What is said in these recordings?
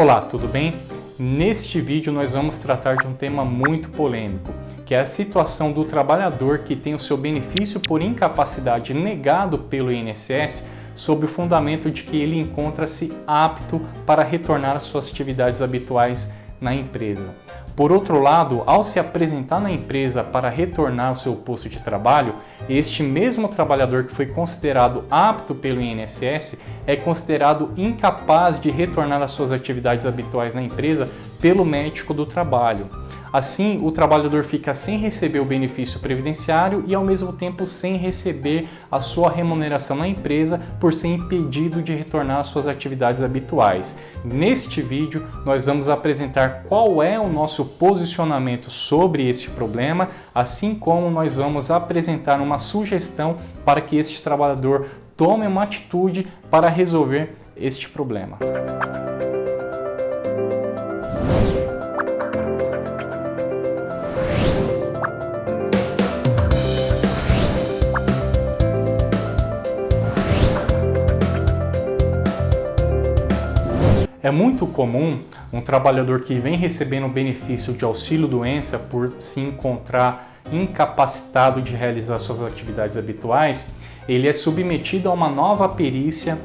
Olá, tudo bem? Neste vídeo nós vamos tratar de um tema muito polêmico, que é a situação do trabalhador que tem o seu benefício por incapacidade negado pelo INSS sob o fundamento de que ele encontra-se apto para retornar às suas atividades habituais na empresa. Por outro lado, ao se apresentar na empresa para retornar ao seu posto de trabalho, este mesmo trabalhador que foi considerado apto pelo INSS é considerado incapaz de retornar às suas atividades habituais na empresa pelo médico do trabalho. Assim, o trabalhador fica sem receber o benefício previdenciário e, ao mesmo tempo, sem receber a sua remuneração na empresa por ser impedido de retornar às suas atividades habituais. Neste vídeo, nós vamos apresentar qual é o nosso posicionamento sobre este problema, assim como nós vamos apresentar uma sugestão para que este trabalhador tome uma atitude para resolver este problema. É muito comum um trabalhador que vem recebendo o benefício de auxílio-doença por se encontrar incapacitado de realizar suas atividades habituais, ele é submetido a uma nova perícia,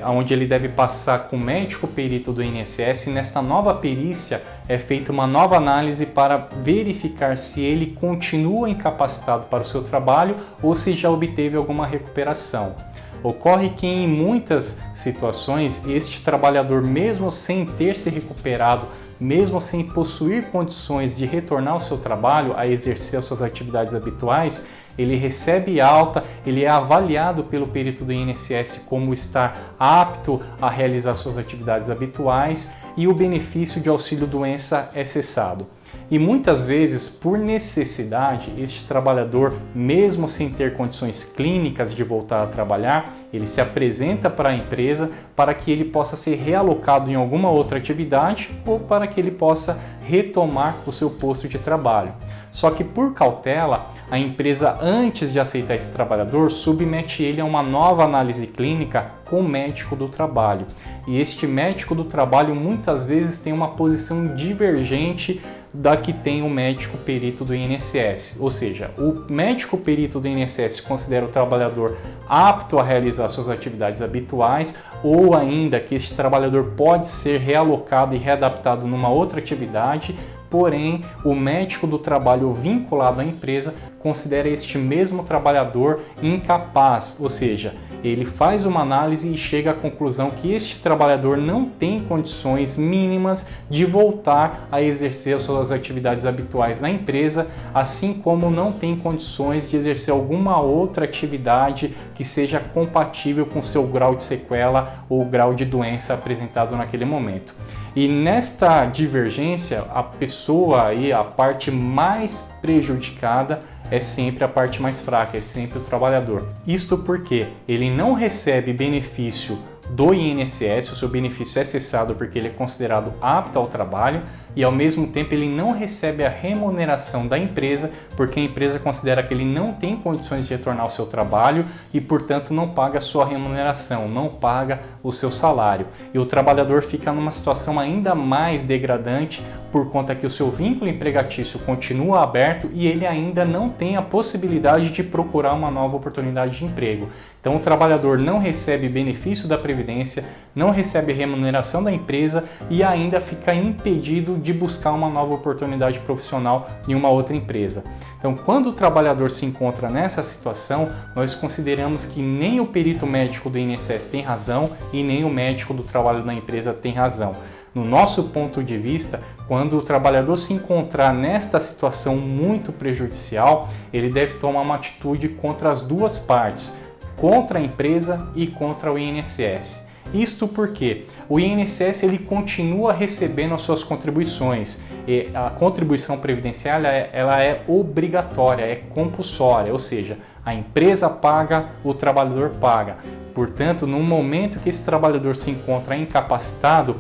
onde ele deve passar com o médico perito do INSS. Nessa nova perícia é feita uma nova análise para verificar se ele continua incapacitado para o seu trabalho ou se já obteve alguma recuperação. Ocorre que em muitas situações este trabalhador, mesmo sem ter se recuperado, mesmo sem possuir condições de retornar ao seu trabalho, a exercer as suas atividades habituais, ele recebe alta, ele é avaliado pelo perito do INSS como estar apto a realizar suas atividades habituais e o benefício de auxílio-doença é cessado. E muitas vezes, por necessidade, este trabalhador, mesmo sem ter condições clínicas de voltar a trabalhar, ele se apresenta para a empresa para que ele possa ser realocado em alguma outra atividade ou para que ele possa retomar o seu posto de trabalho. Só que por cautela, a empresa, antes de aceitar esse trabalhador, submete ele a uma nova análise clínica com o médico do trabalho. E este médico do trabalho muitas vezes tem uma posição divergente da que tem o médico perito do INSS. Ou seja, o médico perito do INSS considera o trabalhador apto a realizar suas atividades habituais, ou ainda que este trabalhador pode ser realocado e readaptado numa outra atividade. Porém, o médico do trabalho vinculado à empresa considera este mesmo trabalhador incapaz, ou seja, ele faz uma análise e chega à conclusão que este trabalhador não tem condições mínimas de voltar a exercer as suas atividades habituais na empresa, assim como não tem condições de exercer alguma outra atividade que seja compatível com seu grau de sequela ou grau de doença apresentado naquele momento. E nesta divergência, a pessoa aí, a parte mais prejudicada é sempre a parte mais fraca, é sempre o trabalhador. Isto porque ele não recebe benefício do INSS, o seu benefício é cessado porque ele é considerado apto ao trabalho, e ao mesmo tempo ele não recebe a remuneração da empresa porque a empresa considera que ele não tem condições de retornar ao seu trabalho e, portanto, não paga a sua remuneração, não paga o seu salário. E o trabalhador fica numa situação ainda mais degradante por conta que o seu vínculo empregatício continua aberto e ele ainda não tem a possibilidade de procurar uma nova oportunidade de emprego. Então o trabalhador não recebe benefício da Previdência, não recebe remuneração da empresa e ainda fica impedido de buscar uma nova oportunidade profissional em uma outra empresa. Então, quando o trabalhador se encontra nessa situação, nós consideramos que nem o perito médico do INSS tem razão e nem o médico do trabalho da empresa tem razão. No nosso ponto de vista, quando o trabalhador se encontrar nesta situação muito prejudicial, ele deve tomar uma atitude contra as duas partes, contra a empresa e contra o INSS. Isto porque o INSS ele continua recebendo as suas contribuições. E a contribuição previdenciária ela é obrigatória, é compulsória, ou seja, a empresa paga, o trabalhador paga. Portanto, no momento que esse trabalhador se encontra incapacitado,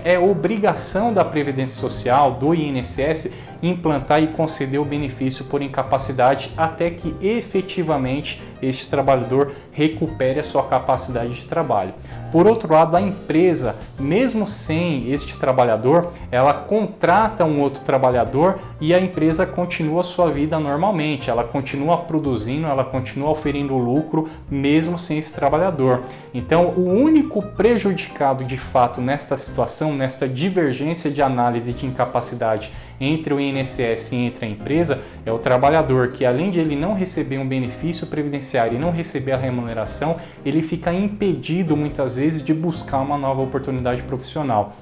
é obrigação da Previdência Social, do INSS, implantar e conceder o benefício por incapacidade até que efetivamente este trabalhador recupere a sua capacidade de trabalho. Por outro lado, a empresa, mesmo sem este trabalhador, ela contrata um outro trabalhador e a empresa continua a sua vida normalmente, ela continua produzindo, ela continua oferindo lucro mesmo sem esse trabalhador. Então, o único prejudicado de fato nesta situação, nesta divergência de análise de incapacidade entre o INSS e entre a empresa, é o trabalhador, que além de ele não receber um benefício previdenciário e não receber a remuneração, ele fica impedido muitas vezes de buscar uma nova oportunidade profissional.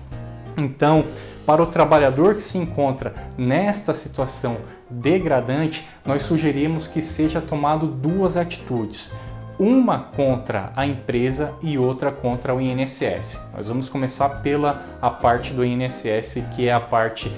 Então, para o trabalhador que se encontra nesta situação degradante, nós sugerimos que seja tomado duas atitudes. Uma contra a empresa e outra contra o INSS. Nós vamos começar pela a parte do INSS, que é a parte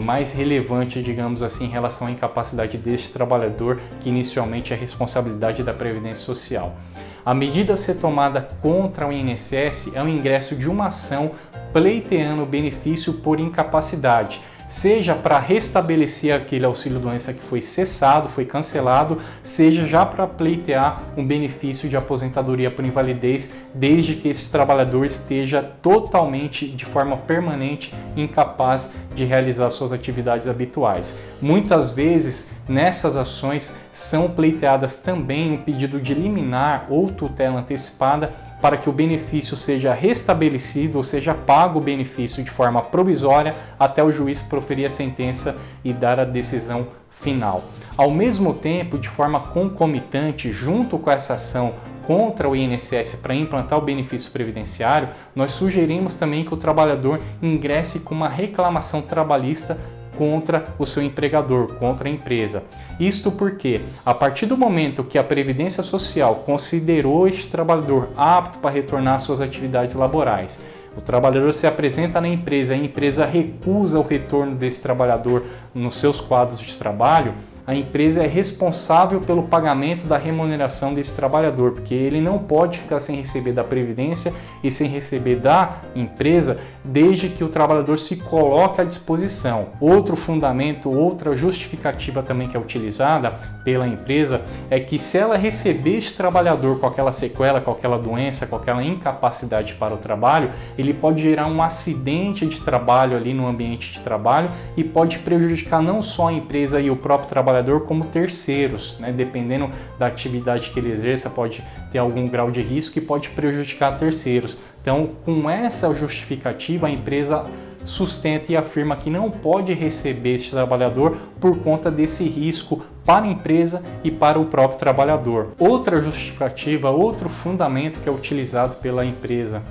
mais relevante, digamos assim, em relação à incapacidade deste trabalhador, que inicialmente é responsabilidade da Previdência Social. A medida a ser tomada contra o INSS é o ingresso de uma ação pleiteando o benefício por incapacidade, seja para restabelecer aquele auxílio-doença que foi cessado, foi cancelado, seja já para pleitear um benefício de aposentadoria por invalidez, desde que esse trabalhador esteja totalmente, de forma permanente, incapaz de realizar suas atividades habituais. Muitas vezes, nessas ações, são pleiteadas também um pedido de liminar ou tutela antecipada para que o benefício seja restabelecido, ou seja, pago o benefício de forma provisória até o juiz proferir a sentença e dar a decisão final. Ao mesmo tempo, de forma concomitante, junto com essa ação contra o INSS para implantar o benefício previdenciário, nós sugerimos também que o trabalhador ingresse com uma reclamação trabalhista contra o seu empregador, contra a empresa. Isto porque, a partir do momento que a Previdência Social considerou este trabalhador apto para retornar às suas atividades laborais, o trabalhador se apresenta na empresa, a empresa recusa o retorno desse trabalhador nos seus quadros de trabalho, a empresa é responsável pelo pagamento da remuneração desse trabalhador, porque ele não pode ficar sem receber da Previdência e sem receber da empresa, desde que o trabalhador se coloque à disposição. Outro fundamento, outra justificativa também que é utilizada pela empresa é que se ela receber esse trabalhador com aquela sequela, com aquela doença, com aquela incapacidade para o trabalho, ele pode gerar um acidente de trabalho ali no ambiente de trabalho e pode prejudicar não só a empresa e o próprio trabalhador, como terceiros, né? Dependendo da atividade que ele exerça, pode ter algum grau de risco que pode prejudicar terceiros. Então, com essa justificativa, a empresa sustenta e afirma que não pode receber esse trabalhador por conta desse risco para a empresa e para o próprio trabalhador. Outra justificativa, outro fundamento que é utilizado pela empresa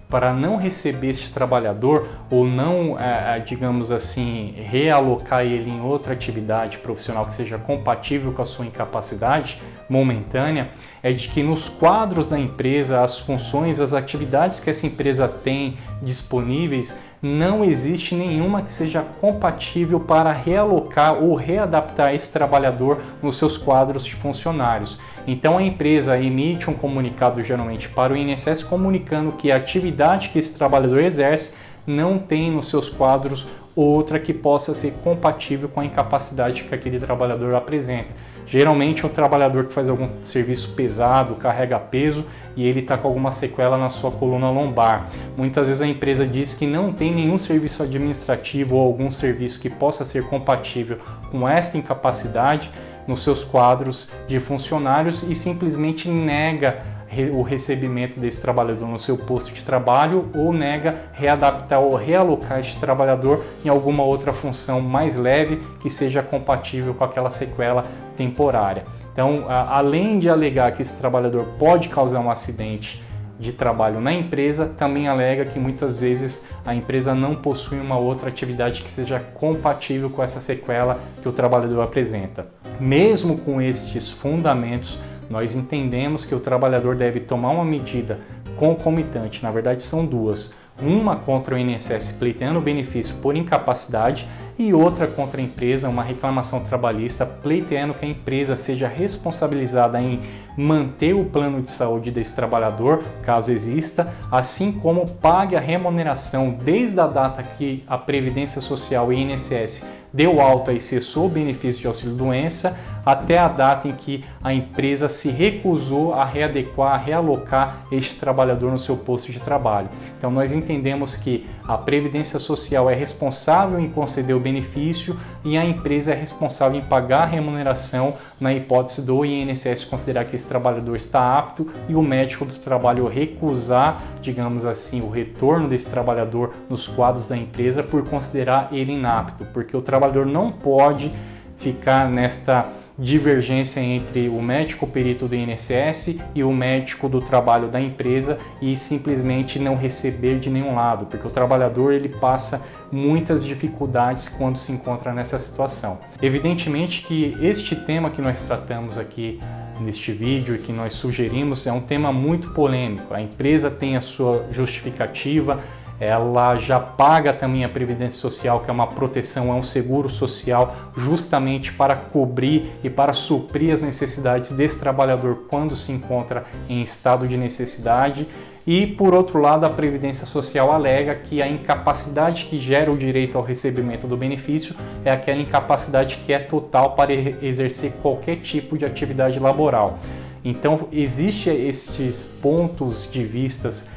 para não receber este trabalhador ou não, digamos assim, realocar ele em outra atividade profissional que seja compatível com a sua incapacidade momentânea, é de que nos quadros da empresa, as funções, as atividades que essa empresa tem disponíveis, não existe nenhuma que seja compatível para realocar ou readaptar esse trabalhador nos seus quadros de funcionários. Então a empresa emite um comunicado geralmente para o INSS comunicando que a atividade que esse trabalhador exerce não tem nos seus quadros outra que possa ser compatível com a incapacidade que aquele trabalhador apresenta. Geralmente um trabalhador que faz algum serviço pesado, carrega peso e ele está com alguma sequela na sua coluna lombar. Muitas vezes a empresa diz que não tem nenhum serviço administrativo ou algum serviço que possa ser compatível com essa incapacidade nos seus quadros de funcionários e simplesmente nega o recebimento desse trabalhador no seu posto de trabalho ou nega readaptar ou realocar este trabalhador em alguma outra função mais leve que seja compatível com aquela sequela temporária. Então, além de alegar que esse trabalhador pode causar um acidente de trabalho na empresa, também alega que muitas vezes a empresa não possui uma outra atividade que seja compatível com essa sequela que o trabalhador apresenta. Mesmo com estes fundamentos, nós entendemos que o trabalhador deve tomar uma medida concomitante, na verdade são duas, uma contra o INSS pleiteando o benefício por incapacidade e outra contra a empresa, uma reclamação trabalhista pleiteando que a empresa seja responsabilizada em manter o plano de saúde desse trabalhador, caso exista, assim como pague a remuneração desde a data que a Previdência Social e INSS deu alta e cessou o benefício de auxílio-doença, até a data em que a empresa se recusou a readequar, a realocar este trabalhador no seu posto de trabalho. Então nós entendemos que a Previdência Social é responsável em conceder o benefício e a empresa é responsável em pagar a remuneração na hipótese do INSS considerar que esse trabalhador está apto e o médico do trabalho recusar, digamos assim, o retorno desse trabalhador nos quadros da empresa por considerar ele inapto, porque o trabalhador não pode ficar nesta divergência entre o médico perito do INSS e o médico do trabalho da empresa e simplesmente não receber de nenhum lado, porque o trabalhador ele passa muitas dificuldades quando se encontra nessa situação. Evidentemente que este tema que nós tratamos aqui neste vídeo e que nós sugerimos é um tema muito polêmico. A empresa tem a sua justificativa, ela já paga também a Previdência Social, que é uma proteção, é um seguro social justamente para cobrir e para suprir as necessidades desse trabalhador quando se encontra em estado de necessidade. E, por outro lado, a Previdência Social alega que a incapacidade que gera o direito ao recebimento do benefício é aquela incapacidade que é total para exercer qualquer tipo de atividade laboral. Então, existem estes pontos de vistas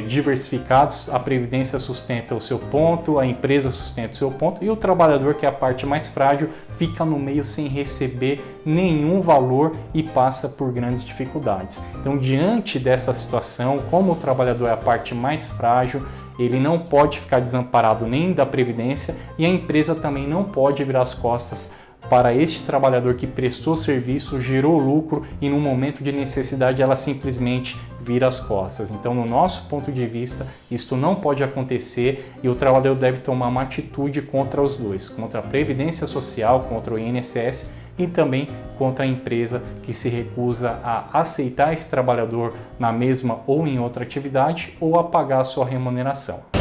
diversificados, a Previdência sustenta o seu ponto, a empresa sustenta o seu ponto e o trabalhador, que é a parte mais frágil, fica no meio sem receber nenhum valor e passa por grandes dificuldades. Então, diante dessa situação, como o trabalhador é a parte mais frágil, ele não pode ficar desamparado nem da Previdência e a empresa também não pode virar as costas para este trabalhador que prestou serviço, gerou lucro e no momento de necessidade ela simplesmente vira as costas. Então, no nosso ponto de vista, isto não pode acontecer e o trabalhador deve tomar uma atitude contra os dois, contra a Previdência Social, contra o INSS e também contra a empresa que se recusa a aceitar esse trabalhador na mesma ou em outra atividade ou a pagar a sua remuneração.